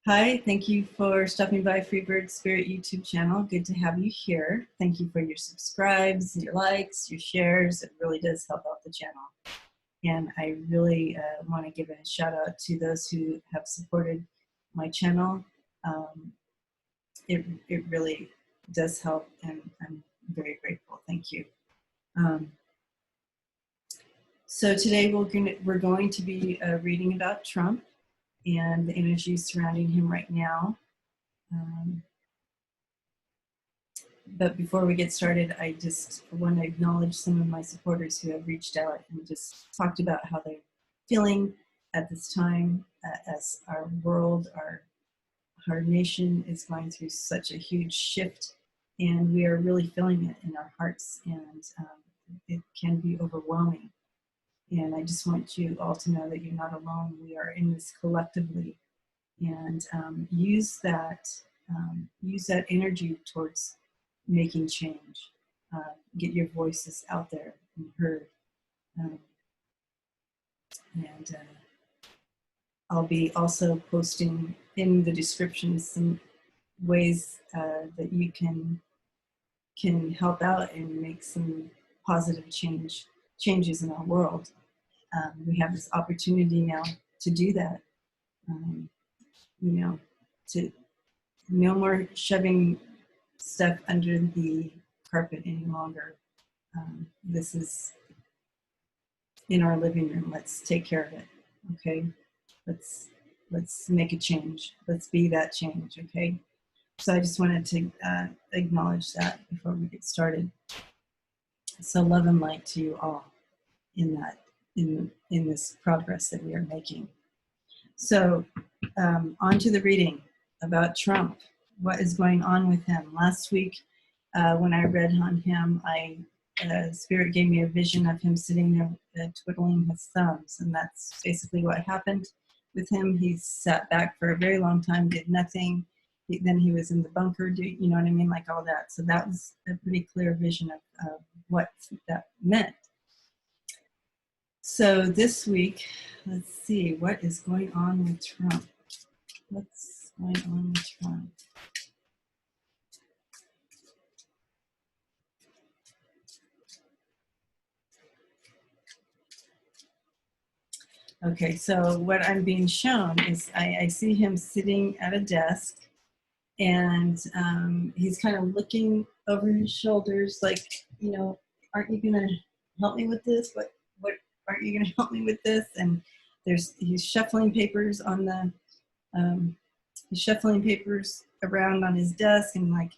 Hi, thank you for stopping by Freebird Spirit YouTube channel. Good to have you here. Thank you for your subscribes, your likes, your shares. It really does help out the channel. And I really want to give a shout out to those who have supported my channel. It really does help, and I'm very grateful. Thank you. So today we're going to be reading about Trump and the energy surrounding him right now. But before we get started, I just want to acknowledge some of my supporters who have reached out and just talked about how they're feeling at this time as our world, our nation is going through such a huge shift, and we are really feeling it in our hearts, and it can be overwhelming. And I just want you all to know that you're not alone. We are in this collectively, and use that energy towards making change. Get your voices out there and heard. I'll be also posting in the description some ways that you can help out and make some positive changes in our world. We have this opportunity now to do that. To no more shoving stuff under the carpet any longer. This is in our living room. Let's take care of it. Okay. Let's make a change. Let's be that change. Okay. So I just wanted to acknowledge that before we get started. So love and light to you all in this progress that we are making. So on to the reading about Trump. What is going on with him? Last week, when I read on him, Spirit gave me a vision of him sitting there twiddling his thumbs, and that's basically what happened with him. He sat back for a very long time, did nothing. Then he was in the bunker, you know what I mean, like all that. So that was a pretty clear vision of what that meant. So this week, let's see, what is going on with Trump? What's going on with Trump? Okay, so what I'm being shown is I see him sitting at a desk, and he's kind of looking over his shoulders like, you know, aren't you going to help me with this? What aren't you going to help me with this? And he's shuffling papers on the, he's shuffling papers around on his desk, and like,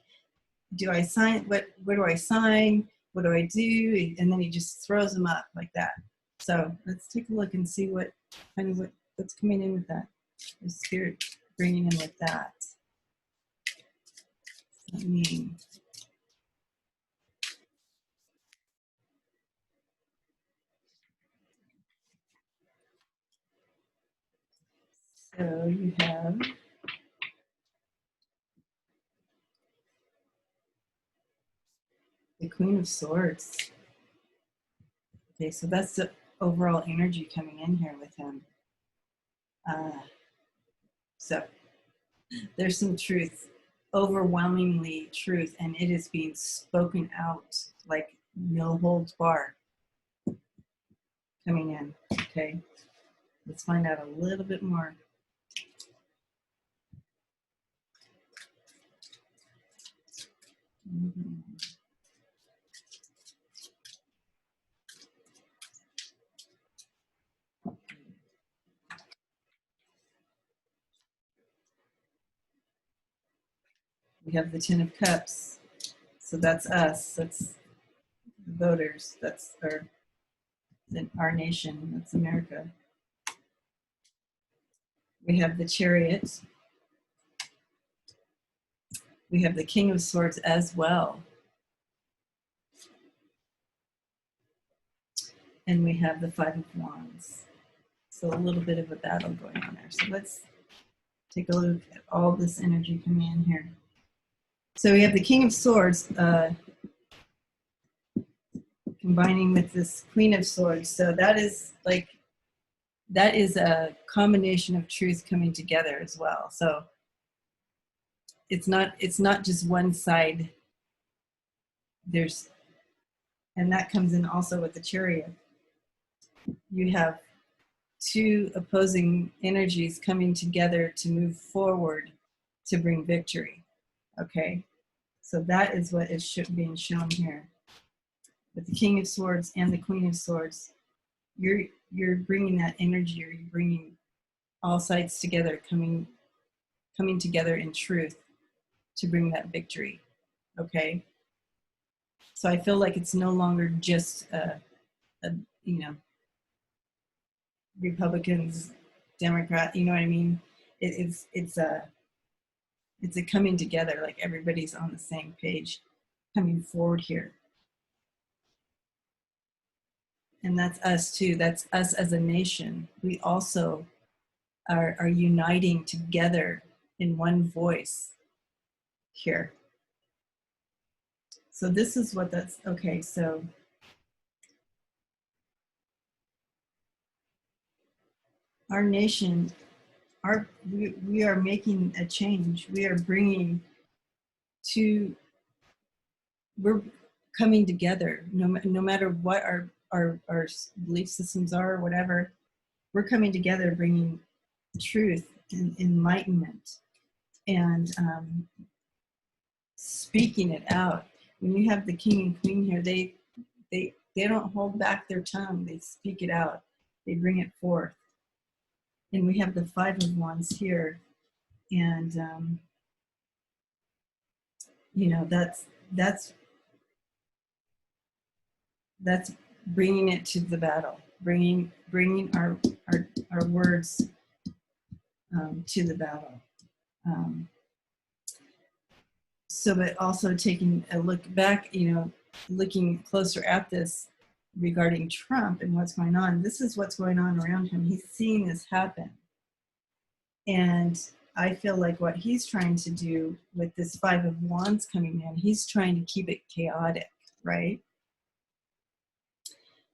do I sign? What do I sign? What do I do? And then he just throws them up like that. So let's take a look and see what's coming in with that. The Spirit bringing in with that. I mean, so you have the Queen of Swords. Okay, so that's the overall energy coming in here with him. So there's some truth, overwhelmingly truth, and it is being spoken out like no holds barred coming in. Okay, let's find out a little bit more. We have the Ten of Cups. So that's us. That's the voters. That's our nation. That's America. We have the Chariot. We have the King of Swords as well. And we have the Five of Wands. So a little bit of a battle going on there. So let's take a look at all this energy coming in here. So we have the King of Swords combining with this Queen of Swords. So that is a combination of truth coming together as well. So it's not just one side. And that comes in also with the Chariot. You have two opposing energies coming together to move forward to bring victory. Okay, so that is what is being shown here. With the King of Swords and the Queen of Swords, you're bringing that energy, or you're bringing all sides together, coming together in truth to bring that victory. Okay, so I feel like it's no longer just you know, Republicans, Democrat, you know what I mean? It's a coming together, like everybody's on the same page, coming forward here. And that's us too. That's us as a nation. We also are uniting together in one voice here. So this is what that's, okay, so our nation, we are making a change. We are bringing we're coming together, no matter what our belief systems are, or whatever. We're coming together, bringing truth and enlightenment, and speaking it out. When you have the King and Queen here, they don't hold back their tongue. They speak it out. They bring it forth. And we have the Five of Wands here, and you know, that's bringing it to the battle, bringing our words to the battle. So, but also taking a look back, you know, looking closer at this regarding Trump and what's going on. This is what's going on around him. He's seeing this happen. And I feel like what he's trying to do with this Five of Wands coming in, he's trying to keep it chaotic, right?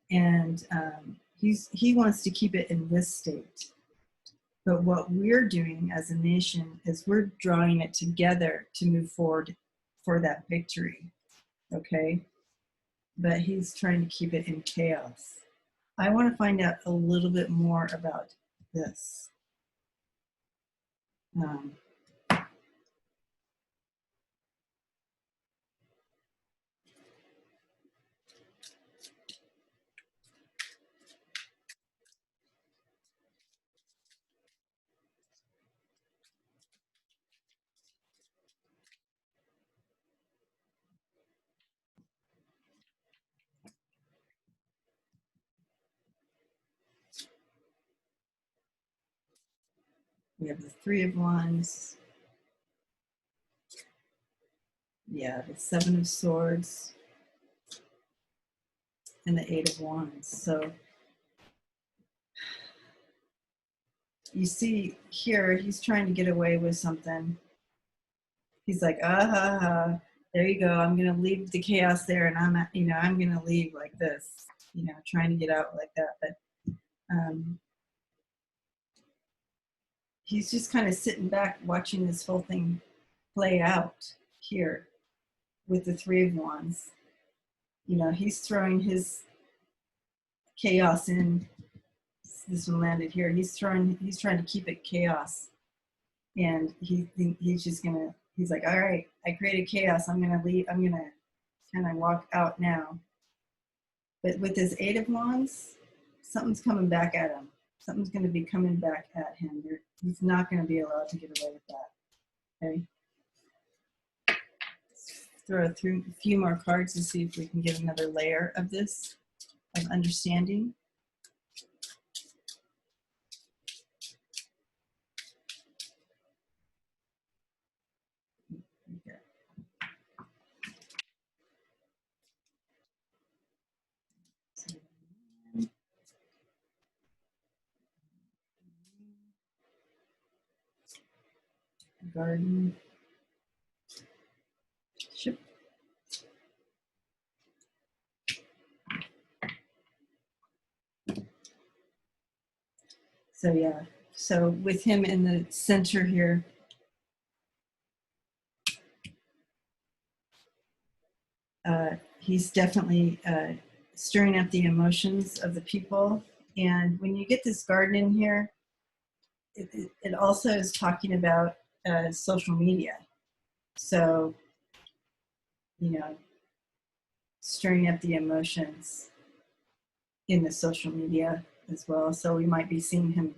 And he wants to keep it in this state. But what we're doing as a nation is we're drawing it together to move forward for that victory, okay? But he's trying to keep it in chaos. I want to find out a little bit more about this. We have the Three of Wands. Yeah, the Seven of Swords. And the Eight of Wands. So you see here, he's trying to get away with something. He's like, there you go. I'm going to leave the chaos there, and I'm going to leave like this, you know, trying to get out like that. But he's just kind of sitting back watching this whole thing play out here with the Three of Wands. You know, he's throwing his chaos in. This one landed here. He's trying to keep it chaos, and he's just gonna. He's like, all right, I created chaos. I'm gonna leave. I'm gonna kind of walk out now. But with his Eight of Wands, something's coming back at him. Something's going to be coming back at him. He's not going to be allowed to get away with that. Okay. Let's throw a few more cards to see if we can get another layer of this, of understanding. Okay. Garden. Ship. So yeah, so with him in the center here, he's definitely stirring up the emotions of the people. And when you get this garden in here, it also is talking about social media. So, you know, stirring up the emotions in the social media as well. So we might be seeing him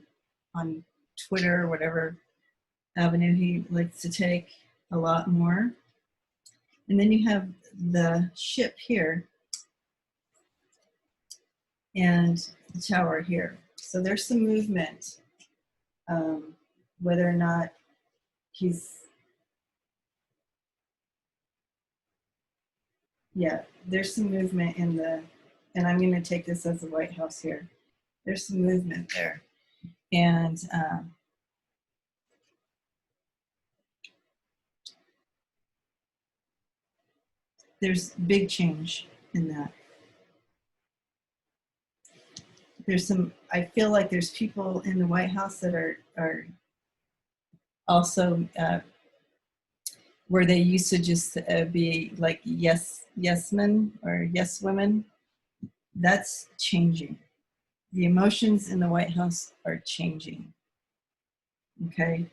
on Twitter or whatever avenue he likes to take a lot more. And then you have the ship here and the tower here. So there's some movement. Whether or not he's, yeah, there's some movement in the, and I'm going to take this as the White House here. There's some movement there. And there's big change in that. There's some, I feel like there's people in the White House that are also where they used to just be like yes men or yes women. That's changing. The emotions in the White House are changing. Okay,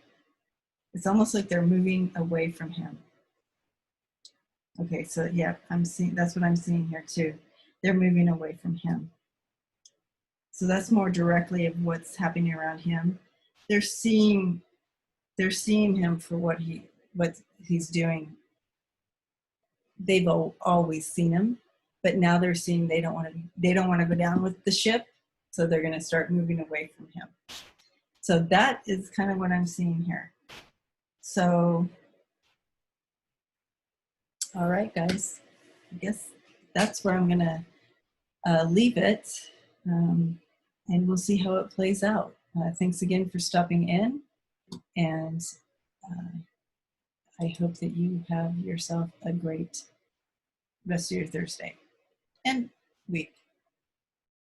it's almost like they're moving away from him. Okay, so yeah, I'm seeing, that's what I'm seeing here too. They're moving away from him. So that's more directly of what's happening around him. They're seeing him for what he's doing. They've always seen him, but now they're seeing they don't want to go down with the ship, so they're going to start moving away from him. So that is kind of what I'm seeing here. So, all right, guys, I guess that's where I'm going to leave it, and we'll see how it plays out. Thanks again for stopping in, and I hope that you have yourself a great rest of your Thursday and week.